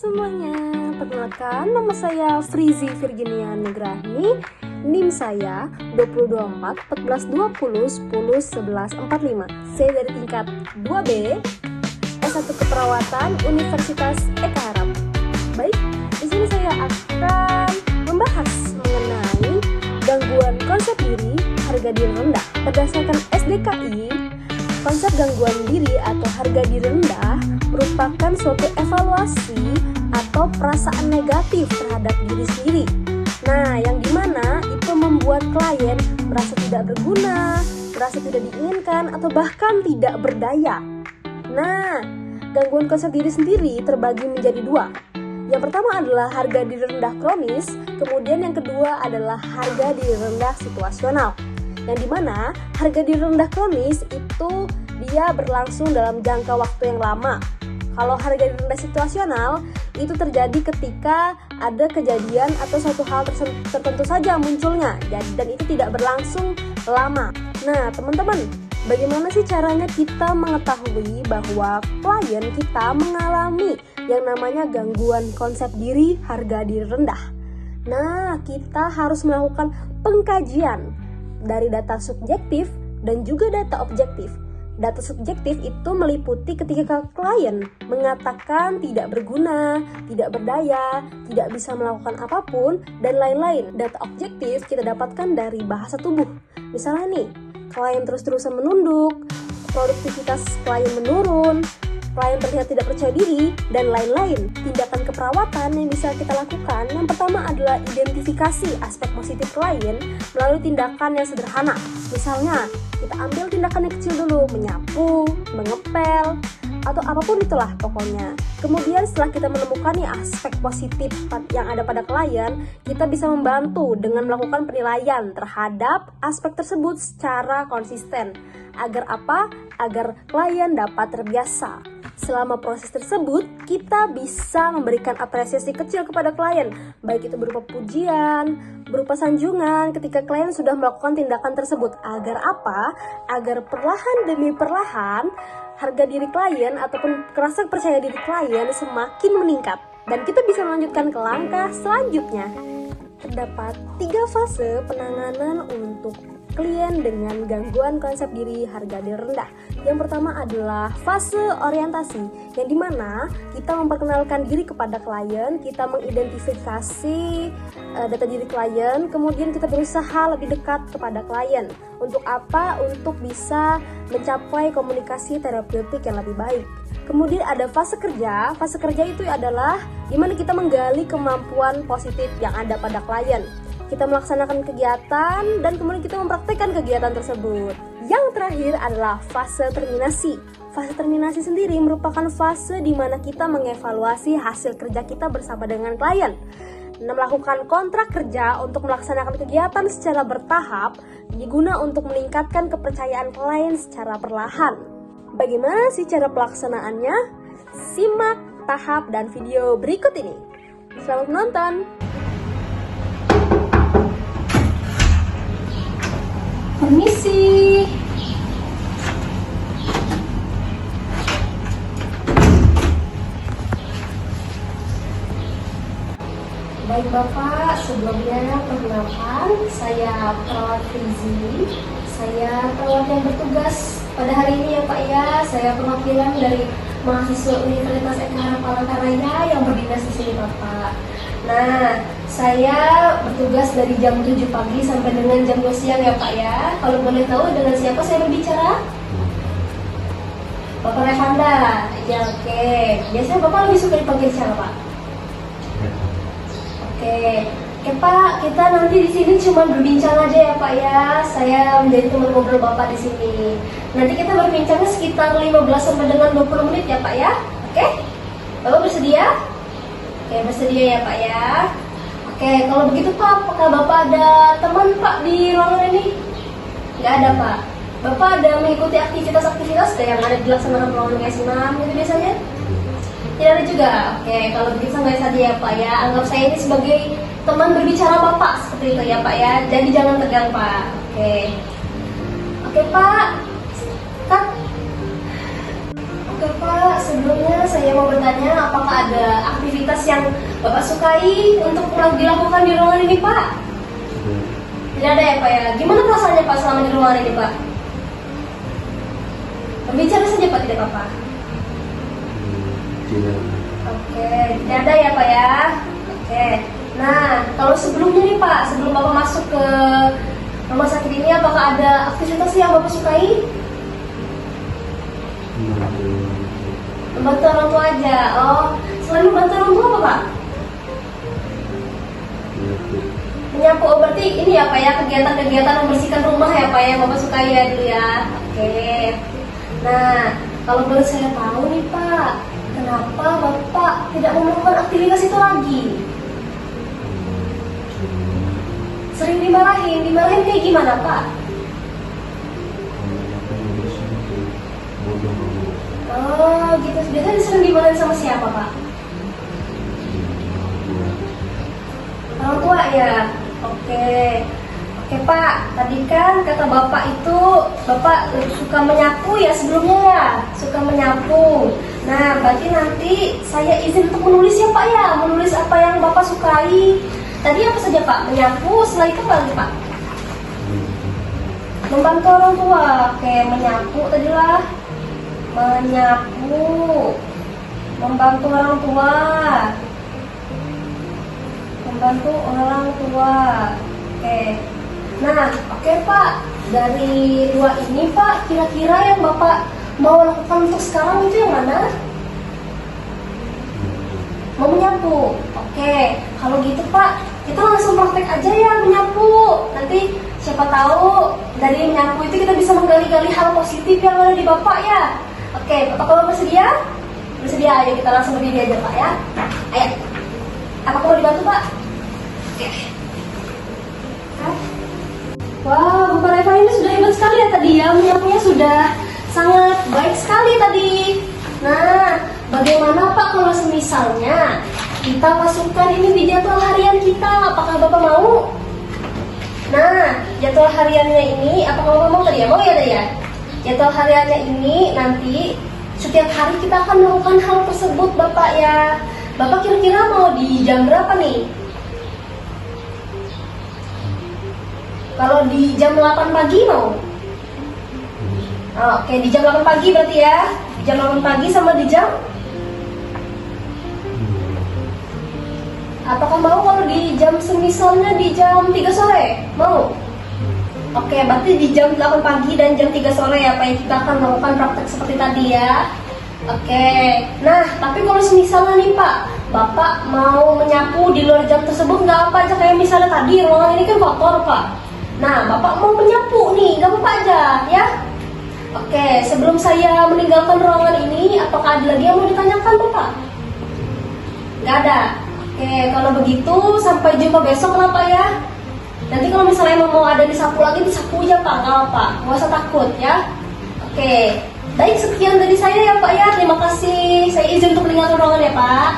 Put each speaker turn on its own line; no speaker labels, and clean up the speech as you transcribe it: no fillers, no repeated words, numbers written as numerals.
semuanya, perkenalkan nama saya Frizi Virginia Nugrahni. NIM saya 2024 1420 10 11 45. Saya dari tingkat 2B S1 Keperawatan Universitas Eka Haram. Baik, di sini saya akan membahas mengenai gangguan konsep diri harga diri rendah. Berdasarkan SDKI, konsep gangguan diri atau harga diri rendah merupakan suatu evaluasi atau perasaan negatif terhadap diri sendiri. Nah, yang dimana itu membuat klien merasa tidak berguna, merasa tidak diinginkan, atau bahkan tidak berdaya. Nah, gangguan konsep diri sendiri terbagi menjadi dua. Yang pertama adalah harga diri rendah kronis, kemudian yang kedua adalah harga diri rendah situasional. Yang dimana harga diri rendah kronis itu dia berlangsung dalam jangka waktu yang lama. Kalau harga diri rendah situasional itu terjadi ketika ada kejadian atau suatu hal tertentu saja munculnya, dan itu tidak berlangsung lama. Nah, teman-teman, bagaimana sih caranya kita mengetahui bahwa klien kita mengalami yang namanya gangguan konsep diri harga diri rendah? Nah, kita harus melakukan pengkajian dari data subjektif dan juga data objektif. Data subjektif itu meliputi ketika klien mengatakan tidak berguna, tidak berdaya, tidak bisa melakukan apapun, dan lain-lain. Data objektif kita dapatkan dari bahasa tubuh. Misalnya nih, klien terus-terusan menunduk, produktivitas klien menurun, klien terlihat tidak percaya diri, dan lain-lain. Tindakan keperawatan yang bisa kita lakukan, yang pertama adalah identifikasi aspek positif klien melalui tindakan yang sederhana. Misalnya, kita ambil tindakan yang kecil dulu, menyapu, mengepel, atau apapun itulah pokoknya. Kemudian setelah kita menemukan nih aspek positif yang ada pada klien, kita bisa membantu dengan melakukan penilaian terhadap aspek tersebut secara konsisten. Agar apa? Agar klien dapat terbiasa. Selama proses tersebut, kita bisa memberikan apresiasi kecil kepada klien, baik itu berupa pujian, berupa sanjungan ketika klien sudah melakukan tindakan tersebut. Agar apa? Agar perlahan demi perlahan harga diri klien ataupun rasa percaya diri klien semakin meningkat, dan kita bisa melanjutkan ke langkah selanjutnya. Terdapat 3 fase penanganan untuk klien dengan gangguan konsep diri harga diri rendah. Yang pertama adalah fase orientasi, yang dimana kita memperkenalkan diri kepada klien, kita mengidentifikasi data diri klien, kemudian kita berusaha lebih dekat kepada klien. Untuk apa? Untuk bisa mencapai komunikasi terapeutik yang lebih baik. Kemudian ada fase kerja. Fase kerja itu adalah dimana kita menggali kemampuan positif yang ada pada klien. Kita melaksanakan kegiatan dan kemudian kita mempraktikkan kegiatan tersebut. Yang terakhir adalah fase terminasi. Fase terminasi sendiri merupakan fase di mana kita mengevaluasi hasil kerja kita bersama dengan klien. Melakukan kontrak kerja untuk melaksanakan kegiatan secara bertahap diguna untuk meningkatkan kepercayaan klien secara perlahan. Bagaimana sih cara pelaksanaannya? Simak tahap dan video berikut ini. Selamat menonton! Permisi. Baik Bapak, sebelumnya perkenalkan, saya perawat Frizi. Saya perawat yang bertugas pada hari ini ya Pak ya. Saya perwakilan dari mahasiswa Universitas Eka Haram Palangkaraya yang berdinas di sini Bapak. Nah, saya bertugas dari jam 7 pagi sampai dengan jam 2 siang ya Pak ya. Kalau boleh tahu dengan siapa saya berbicara? Bapak Revanda. Ya oke. Biasanya Bapak lebih suka dipanggil siapa Pak? Oke Pak, kita nanti di sini cuma berbincang aja ya Pak ya. Saya menjadi teman ngobrol Bapak di sini. Nanti kita berbincangnya sekitar 15 sampai dengan 20 menit ya Pak ya. Oke? Bapak bersedia? Oke, bersedia ya Pak ya. Oke, kalau begitu Pak, apakah Bapak ada teman Pak di ruangan ini? Nggak ada Pak. Bapak ada mengikuti aktivitas-aktivitas yang ada dilaksanakan ruangan S6 gitu biasanya? Tidak ada juga? Oke, kalau begitu sangat saja ya Pak ya. Anggap saya ini sebagai teman berbicara Bapak seperti itu ya Pak ya. Jadi jangan tegang Pak. Oke Pak. Cut. Oke Oke Pak, sebelumnya saya mau bertanya apakah ada aktivitas yang Bapak sukai untuk dilakukan di ruangan ini Pak? Tidak ada ya Pak ya? Gimana perasaannya Pak selama di ruangan ini Pak? Berbicara saja Pak, tidak apa-apa.
Tidak.
Oke, tidak ada ya Pak ya? Oke, nah kalau sebelumnya nih Pak, sebelum Bapak masuk ke rumah sakit ini, apakah ada aktivitas yang Bapak sukai? Membantu orang tua aja. Oh, selain membantu orang tua apa Pak? Menyapu. Oh, berarti ini ya Pak ya, kegiatan-kegiatan membersihkan rumah ya Pak ya, Bapak sukai ya dulu ya. Oke. Nah, kalau boleh saya tahu nih Pak, kenapa Bapak tidak melakukan aktivitas itu lagi? Sering dimarahin kayak gimana Pak? Oh gitu, biasanya sering dimarahin sama siapa Pak? Orang tua ya? Oke. Oke Pak, tadi kan kata Bapak itu Bapak suka menyapu ya sebelumnya ya? Suka menyapu. Nah berarti nanti saya izin untuk menulis ya Pak ya? Menulis apa yang Bapak sukai. Tadi apa saja Pak? Menyapu, setelah itu apa lagi Pak? Membantu orang tua. Oke, menyapu tadilah. Menyapu, membantu orang tua, membantu orang tua. Oke. Nah, oke Pak, dari dua ini Pak, kira-kira yang Bapak mau lakukan untuk sekarang itu yang mana? Mau menyapu. Oke, kalau gitu Pak, kita langsung praktek aja ya menyapu. Nanti siapa tahu dari menyapu itu kita bisa menggali-gali hal positif yang ada di Bapak ya. Oke, Bapak kalau bersedia? Bersedia, ayo kita langsung berdiri aja Pak ya. Ayo. Apakah mau dibantu Pak? Oke. Wah, Bapak Reva ini sudah hebat sekali ya tadi ya. Menyapunya sudah sangat baik sekali tadi. Nah, bagaimana Pak kalau misalnya kita masukkan ini di jadwal harian kita? Apakah Bapak mau? Nah, jadwal hariannya ini, apakah Bapak mau tadi ya? Mau ya tadi ya? Jadwal hariannya ini nanti setiap hari kita akan melakukan hal tersebut Bapak ya. Bapak kira-kira mau di jam berapa nih? Kalau di jam 8 pagi mau? Oke, di jam 8 pagi berarti ya. Di jam 8 pagi sama di jam? Apakah mau kalau di jam semisalnya di jam 3 sore? Mau? Oke, berarti di jam 8 pagi dan jam 3 sore ya Pak, kita akan melakukan praktek seperti tadi ya. Oke, nah tapi kalau misalnya nih Pak, Bapak mau menyapu di luar jam tersebut nggak apa aja, kayak misalnya tadi ruangan ini kan kotor Pak. Nah, Bapak mau menyapu nih, nggak apa-apa aja ya. Oke, sebelum saya meninggalkan ruangan ini, apakah ada lagi yang mau ditanyakan Bapak? Nggak ada. Oke, kalau begitu sampai jumpa besok lah Pak ya. Nanti kalau misalnya mau ada disapu lagi, disapu aja Pak, nggak apa, nggak usah takut ya. Oke, baik sekian dari saya ya Pak ya, terima kasih. Saya izin untuk meninggalkan ruangan ya Pak.